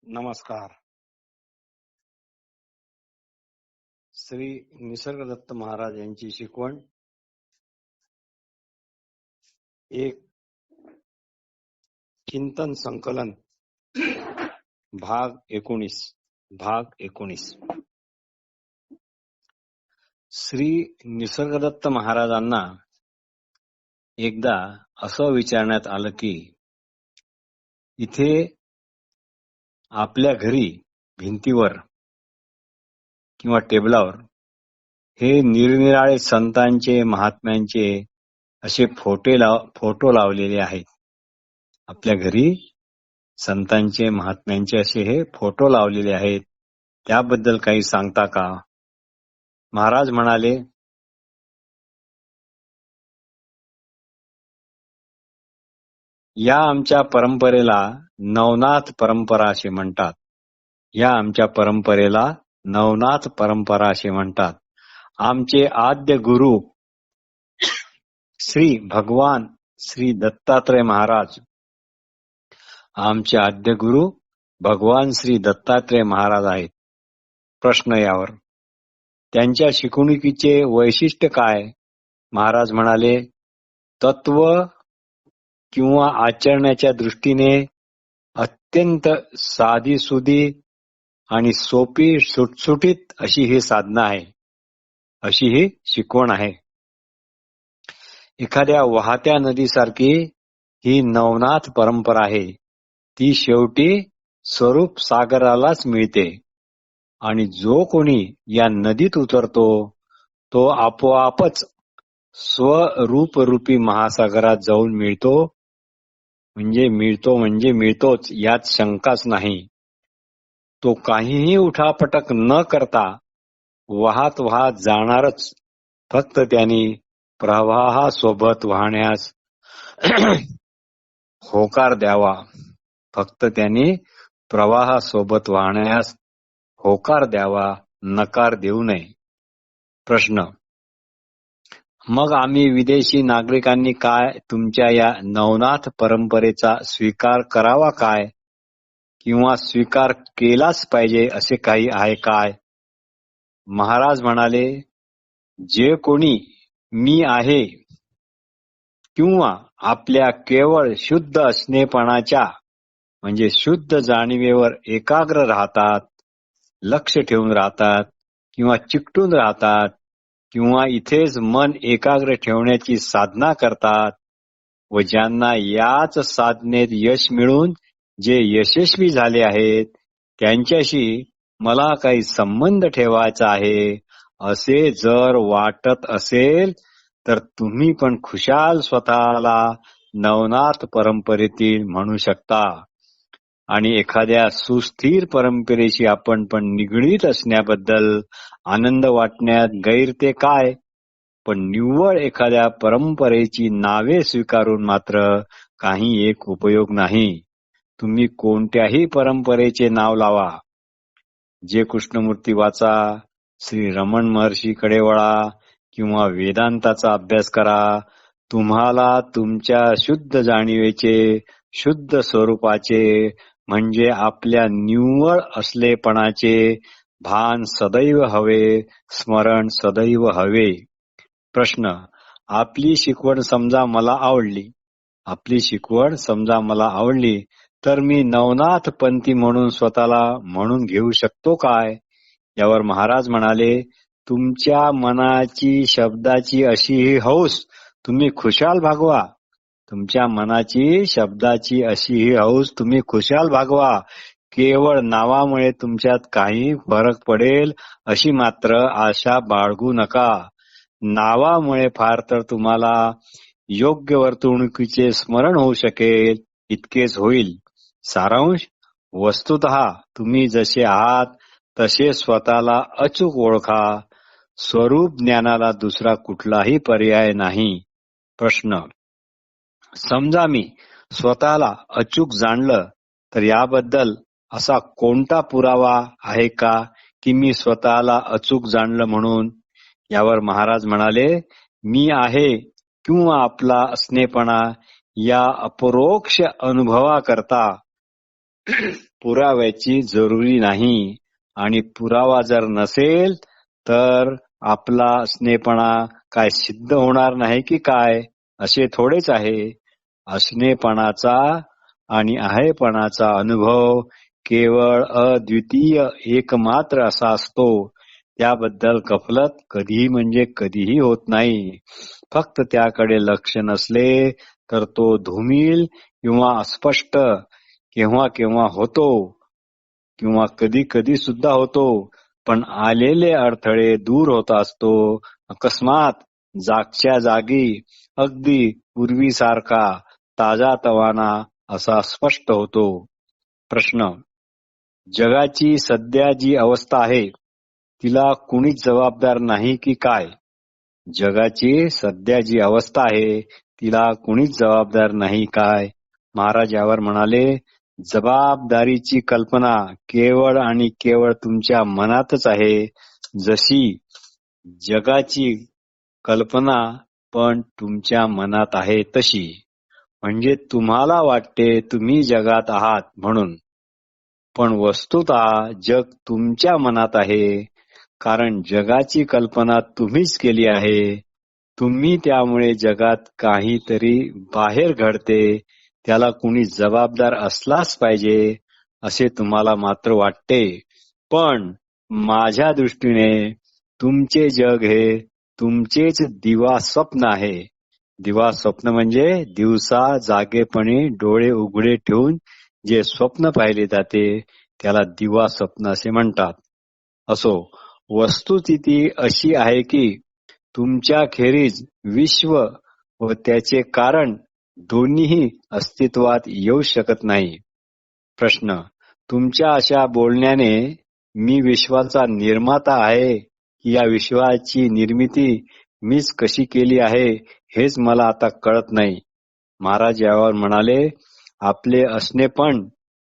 नमस्कार. श्री निसर्गदत्त महाराज यांची शिकवण एक चिंतन संकलन भाग 19 श्री निसर्गदत्त महाराजांना एकदा असं विचारण्यात आलं की इथे आपल्या घरी भिंतीवर किंवा टेबलावर हे निरनिराळे संतांचे महात्म्यांचे असे फोटो लावलेले आहेत. आपल्या घरी संतांचे महात्म्यांचे असे हे फोटो लावलेले आहेत, त्याबद्दल काही सांगता का? महाराज म्हणाले, या आमच्या परंपरेला नवनाथ परंपरा असे म्हणतात. नवनाथ परंपरा असे म्हणतात. आमचे आद्य गुरु श्री भगवान श्री दत्तात्रय महाराज आहेत. प्रश्न यावर त्यांच्या शिकवणुकीचे वैशिष्ट्य काय? महाराज म्हणाले, तत्व किंवा आचरणाच्या दृष्टीने अत्यंत साधीसुधी आणि सोपी सुटसुटीत अशी ही साधना आहे, अशी ही शिकवण आहे. एखाद्या वाहत्या नदीसारखी ही नवनाथ परंपरा आहे. ती शेवटी स्वरूप सागरालाच मिळते आणि जो कोणी या नदीत उतरतो तो आपोआपच स्वरूपरूपी महासागरात जाऊन मिळतोच, यात शंकाच नाही. तो काहीही उठापटक न करता वाहत जाणारच. फक्त त्यांनी प्रवाहासोबत वाहण्यास होकार द्यावा, नकार देऊ नये. प्रश्न, मग आम्ही विदेशी नागरिकांनी काय तुमच्या या नवनाथ परंपरेचा स्वीकार करावा काय, किंवा स्वीकार केलाच पाहिजे असे काही आहे काय? महाराज म्हणाले, जे कोणी मी आहे किंवा आपल्या केवळ शुद्ध असणेपणाच्या म्हणजे शुद्ध जाणीवेवर एकाग्र राहतात, लक्ष ठेवून राहतात किंवा चिकटून राहतात, किंवा इथेच मन एकाग्र ठेवण्याची साधना करतात व ज्यांना याच साधनेत यश मिळून जे यशस्वी झाले आहेत, त्यांच्याशी मला काही संबंध ठेवायचा आहे असे जर वाटत असेल तर तुम्ही पण खुशाल स्वतःला नवनाथ परंपरेतील म्हणू शकता. आणि एखाद्या सुस्थिर परंपरेशी आपण पण निगडीत असण्याबद्दल आनंद वाटण्यात गैर ते काय? पण निव्वळ एखाद्या परंपरेची नावे स्वीकारून मात्र काही एक उपयोग नाही. तुम्ही कोणत्याही परंपरेचे नाव लावा, जे कृष्णमूर्ती वाचा, श्री रमण महर्षीकडे वळा किंवा वेदांताचा अभ्यास करा, तुम्हाला तुमच्या शुद्ध जाणीवेचे, शुद्ध स्वरूपाचे म्हणजे आपल्या निव्वळ असलेपणाचे भान सदैव हवे, स्मरण सदैव हवे. प्रश्न, आपली शिकवण समजा मला आवडली तर मी नवनाथ पंथी म्हणून स्वतःला म्हणून घेऊ शकतो काय? यावर महाराज म्हणाले, तुमच्या मनाची शब्दाची अशी ही हौस तुम्ही खुशाल भागवा. केवळ नावामुळे तुमच्यात काही फरक पडेल अशी मात्र आशा बाळगू नका. नावामुळे फार तर तुम्हाला योग्य वर्तणुकीचे स्मरण होऊ शकेल, इतकेच होईल. सारांश, वस्तुतः तुम्ही जसे आहात तसे स्वतःला अचूक ओळखा. स्वरूप ज्ञानाला दुसरा कुठलाही पर्याय नाही. प्रश्न, समजा मी स्वतःला अचूक जाणलं तर याबद्दल असा कोणता पुरावा आहे का की मी स्वतःला अचूक जाणलं म्हणून? यावर महाराज म्हणाले, मी आहे किंवा आपला असणेपणा या अपरोक्ष अनुभवाकरता पुराव्याची जरुरी नाही आणि पुरावा जर नसेल तर आपला असणेपणा काय सिद्ध होणार नाही की काय? असे थोडेच आहे. असणेपणाचा आणि आहेपणाचा अनुभव केवळ अद्वितीय एकमात्र असा असतो. त्याबद्दल गफलत कधीही म्हणजे कधीही होत नाही. फक्त त्याकडे लक्ष नसले तर तो धूमिल किंवा अस्पष्ट केव्हा केव्हा होतो किंवा कधी कधी सुद्धा होतो. पण आलेले अडथळे दूर होत असतो. अकस्मात जागच्या जागी अगदी पूर्वीसारखा ताजा तवाना असा स्पष्ट होतो. प्रश्न: जगाची सध्या जी अवस्था आहे तिला कुणीच जबाबदार नाही की काय? जगाची सध्या जी अवस्था आहे तिला कुणीच जबाबदार नाही काय? महाराज यावर म्हणाले, जबाबदारीची कल्पना केवळ आणि केवळ तुमच्या मनातच आहे. जशी जगाची कल्पना पण तुमच्या मनात आहे तशी. म्हणजे तुम्हाला वाटते तुम्ही जगात आहात म्हणून, पण वस्तुतः जग तुमच्या मनात आहे. कारण जगाची कल्पना तुम्हीच केली आहे. तुम्ही त्यामुळे जगात काहीतरी बाहेर घडते त्याला कुणी जबाबदार असलाच पाहिजे असे तुम्हाला मात्र वाटते. पण माझ्या दृष्टीने तुमचे जग हे तुमचेच दिवा स्वप्न आहे. दिवा स्वप्न म्हणजे दिवसा जागेपणी डोळे उघडे ठेवून जे स्वप्न पाहिले जाते त्याला दिवा स्वप्न असे म्हणतात. असो, वस्तुस्थिती अशी आहे की तुमच्या खेरीज विश्व व त्याचे कारण दोन्हीही अस्तित्वात येऊ शकत नाही. प्रश्न: तुमच्या अशा बोलण्याने मी विश्वाचा निर्माता आहे की या विश्वाची निर्मिती मीच कशी केली आहे हेच मला आता कळत नाही. महाराज यावर म्हणाले, आपले असणेपण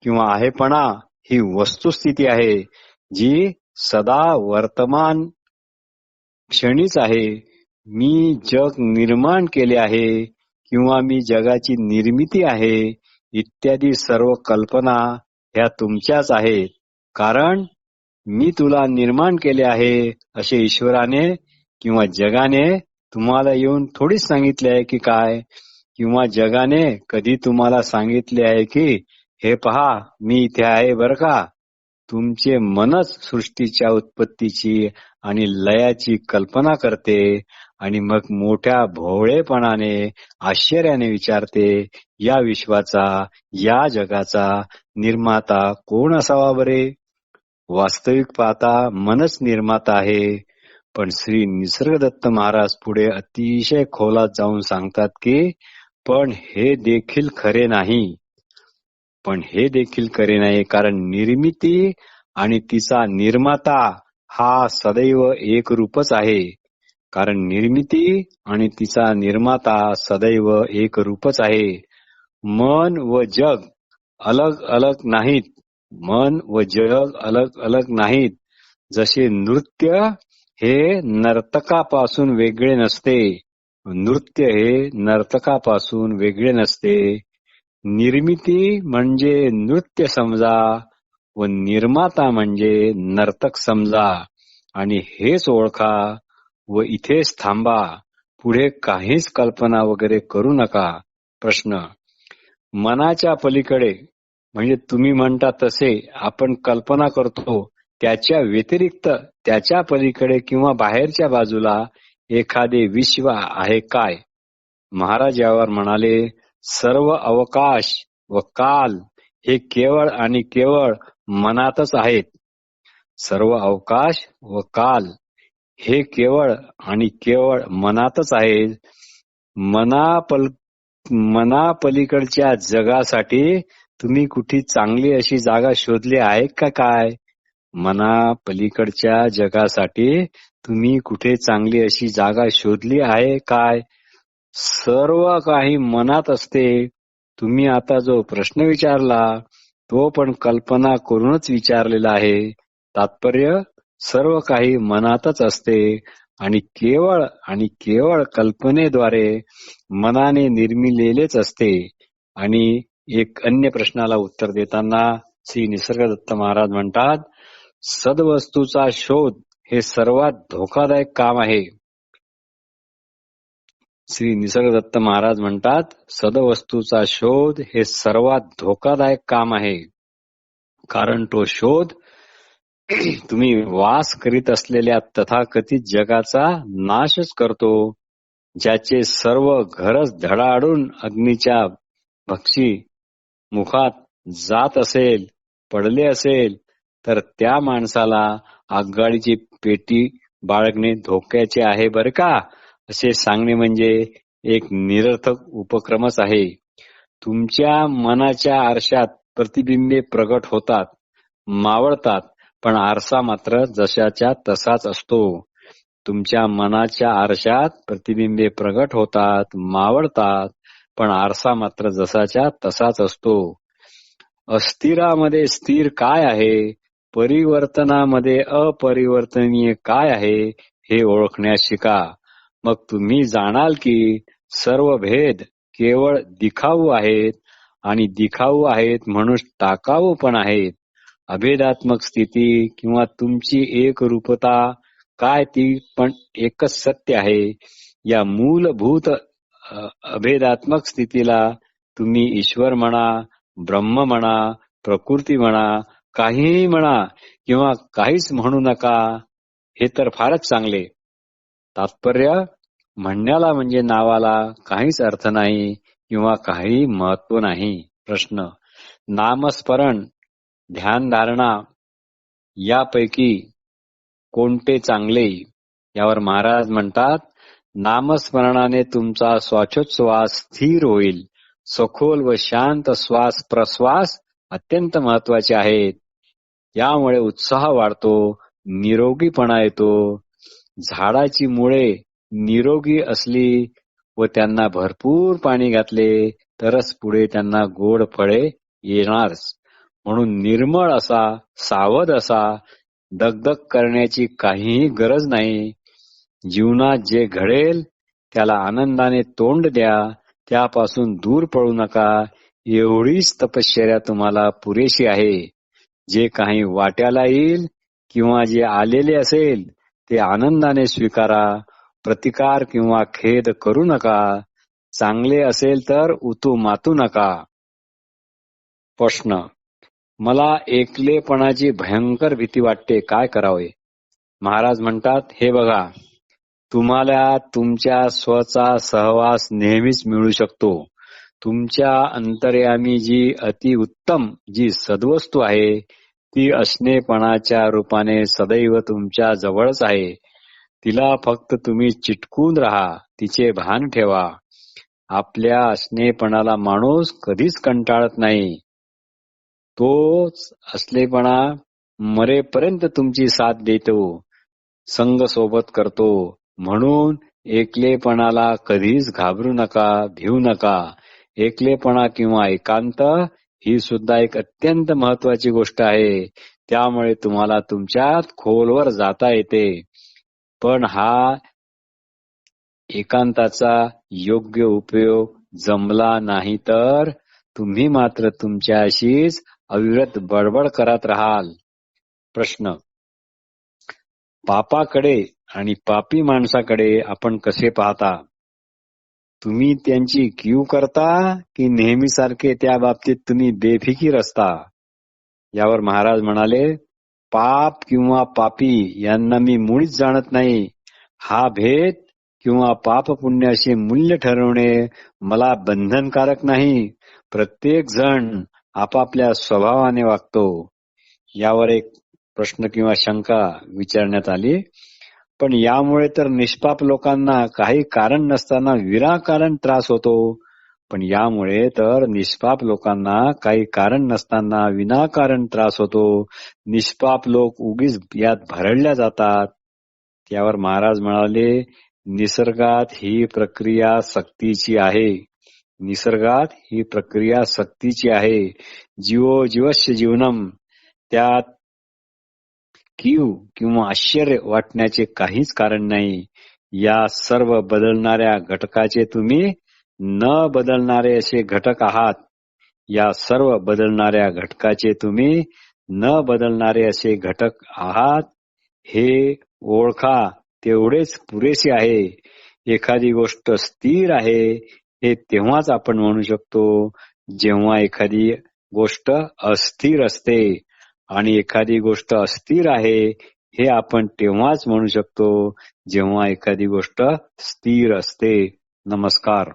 किंवा आहेपणा ही वस्तुस्थिती आहे जी सदा वर्तमान क्षणीच आहे. मी जग निर्माण केले आहे किंवा मी जगाची निर्मिती आहे इत्यादी सर्व कल्पना ह्या तुमच्याच आहेत. कारण मी तुला निर्माण केले आहे असे ईश्वराने किंवा जगाने तुम्हाला येऊन थोडीच सांगितले आहे की काय? किंवा जगाने कधी तुम्हाला सांगितले आहे की हे पहा मी इथे आहे बरं का? तुमचे मनच सृष्टीच्या उत्पत्तीची आणि लयाची कल्पना करते आणि मग मोठ्या भोवळेपणाने आश्चर्याने विचारते, या विश्वाचा, या जगाचा निर्माता कोण असावा बरे? वास्तविक पाहता मनच निर्माता आहे. पण श्री निसर्गदत्त महाराज पुढे अतिशय खोलात जाऊन सांगतात की पण हे देखील खरे नाही. कारण निर्मिती आणि तिचा निर्माता हा सदैव एकरूपच आहे. मन व जग अलग अलग नाहीत. जसे नृत्य हे नर्तकापासून वेगळे नसते. निर्मिती म्हणजे नृत्य समजा व निर्माता म्हणजे नर्तक समजा आणि हेच ओळखा व इथेच थांबा. पुढे काहीच कल्पना वगैरे करू नका. प्रश्न: मनाच्या पलीकडे म्हणजे तुम्ही म्हणता तसे आपण कल्पना करतो त्याच्या व्यतिरिक्त त्याच्या पलीकडे किंवा बाहेरच्या बाजूला एखादे विश्व आहे काय? महाराज यावर म्हणाले, सर्व अवकाश व काल हे केवळ आणि केवळ मनातच आहेत. सर्व अवकाश व काल हे केवळ आणि केवळ मनातच आहेत. मनापलीकडच्या जगासाठी तुम्ही कुठे चांगली अशी जागा शोधली आहे का काय? मनापलीकडच्या जगासाठी तुम्ही कुठे चांगली अशी जागा शोधली आहे काय? सर्व काही मनात असते. तुम्ही आता जो प्रश्न विचारला तो पण कल्पना करूनच विचारलेला आहे. तात्पर्य सर्व काही मनातच असते आणि केवळ कल्पनेद्वारे मनाने निर्मिलेलेच असते आणि एक अन्य प्रश्नाला उत्तर देताना श्री निसर्गदत्त महाराज म्हणतात, सद्वस्तूचा शोध हे सर्वात धोकादायक काम आहे. श्री निसर्गदत्त महाराज म्हणतात, सद्वस्तूचा शोध हे सर्वात धोकादायक काम आहे. कारण तो शोध तुम्ही वास करीत असलेल्या तथाकथित जगाचा नाशच करतो. ज्याचे सर्व घरच धडाडून अग्नीच्या भक्षी मुखात जात असेल, पडले असेल, तर त्या माणसाला आगगाडीची पेटी बाळगणे धोक्याचे आहे बरं का, असे सांगणे म्हणजे एक निरर्थक उपक्रमच आहे. तुमच्या मनाच्या आरशात प्रतिबिंबे प्रगट होतात, मावळतात, पण आरसा मात्र जशाच्या तसाच असतो. तुमच्या मनाच्या आरशात प्रतिबिंबे प्रगट होतात, मावळतात, पण आरसा मात्र जसाच्या तसाच असतो. अस्थिरामध्ये स्थिर काय आहे, परिवर्तनामध्ये अपरिवर्तनीय काय आहे हे ओळखण्यास शिका. मग तुम्ही जाणाल की सर्व भेद केवळ दिखाऊ आहेत आणि दिखाऊ आहेत म्हणून टाकाऊ पण आहेत. अभेदात्मक स्थिती किंवा तुमची एकरूपता काय ती पण एकच सत्य आहे. या मूलभूत अभेदात्मक स्थितीला तुम्ही ईश्वर म्हणा, ब्रह्म म्हणा, प्रकृती म्हणा, काहीही म्हणा किंवा काहीच म्हणू नका, हे तर फारच चांगले. तात्पर्य, म्हणण्याला म्हणजे नावाला काहीच अर्थ नाही किंवा काही महत्व नाही. प्रश्न, नामस्मरण, ध्यानधारणा यापैकी कोणते चांगले? यावर महाराज म्हणतात, नामस्मरणाने तुमचा श्वासोच्छ्वास स्थिर होईल. सखोल व शांत श्वास प्रश्वास अत्यंत महत्वाचे आहेत. यामुळे उत्साह वाढतो, निरोगीपणा येतो. झाडाची मुळे निरोगी असली व त्यांना भरपूर पाणी घातले तरच पुढे त्यांना गोड फळे येणारच. म्हणून निर्मळ असा, सावध असा, दगदग करण्याची काहीही गरज नाही. जीवनात जे घडेल त्याला आनंदाने तोंड द्या, त्यापासून दूर पळू नका. एवढीच तपश्चर्या तुम्हाला पुरेशी आहे. जे काही वाट्याला येईल किंवा जे आलेले असेल ते आनंदाने स्वीकारा. प्रतिकार किंवा खेद करू नका. चांगले असेल तर उतू मातू नका. प्रश्न, मला एकलेपणाची भयंकर भीती वाटते, काय करावे? महाराज म्हणतात, हे बघा, तुम्हाला तुमच्या स्वचा सहवास नेहमीच मिळू शकतो. तुमच्या अंतर्यामी जी अतिउत्तम जी सद्वस्तू आहे ती असणेपणाच्या रूपाने सदैव तुमच्या जवळच आहे. तिला फक्त तुम्ही चिटकून राहा, तिचे भान ठेवा. आपल्या असणेपणाला माणूस कधीच कंटाळत नाही. तोच असलेपणा मरेपर्यंत तुमची साथ देतो, संग सोबत करतो. म्हणून एकलेपणाला कधीच घाबरू नका, भिवू नका. एकलेपणा किंवा एकांत ही सुद्धा एक अत्यंत महत्वाची गोष्ट आहे. त्यामुळे तुम्हाला तुमच्यात खोलवर जाता येते. पण हा एकांताचा योग्य उपयोग जमला नाही तर तुम्ही मात्र तुमच्याशीच अविरत बडबड करत राहाल. प्रश्न, पापाकडे आणि पापी माणसाकडे आपण कसे पाहता? तुम्ही त्यांची कीव करता की नेहमीसारखे त्या बाबतीत तुम्ही बेफिकीर असता? यावर महाराज म्हणाले, पाप किंवा पापी यांना मी मुळीच जाणत नाही. हा भेद किंवा पाप पुण्याचे मूल्य ठरवणे मला बंधनकारक नाही. प्रत्येक जण आपापल्या स्वभावाने वागतो. यावर एक प्रश्न किंवा शंका विचारण्यात आली. पण यामुळे तर निष्पाप लोकांना काही कारण नसताना विनाकारण त्रास होतो. पण यामुळे तर निष्पाप लोकांना काही कारण नसताना विनाकारण त्रास होतो. निष्पाप लोक उगीच यात भरडल्या जातात. त्यावर महाराज म्हणाले, निसर्गात ही प्रक्रिया सक्तीची आहे. निसर्गात ही प्रक्रिया सक्तीची आहे. जीवो जीवस्य जीवनम. त्यात कीव किंवा आश्चर्य वाटण्याचे काहीच कारण नाही. या सर्व बदलणाऱ्या घटकाचे तुम्ही न बदलणारे असे घटक आहात. या सर्व बदलणाऱ्या घटकाचे तुम्ही न बदलणारे असे घटक आहात हे ओळखा, तेवढेच पुरेसे आहे. एखादी गोष्ट स्थिर आहे हे तेव्हाच आपण म्हणू शकतो जेव्हा एखादी गोष्ट अस्थिर असते, आणि एखादी गोष्ट अस्थिर आहे हे आपण तेव्हाच म्हणू शकतो जेव्हा एखादी गोष्ट स्थिर असते. नमस्कार.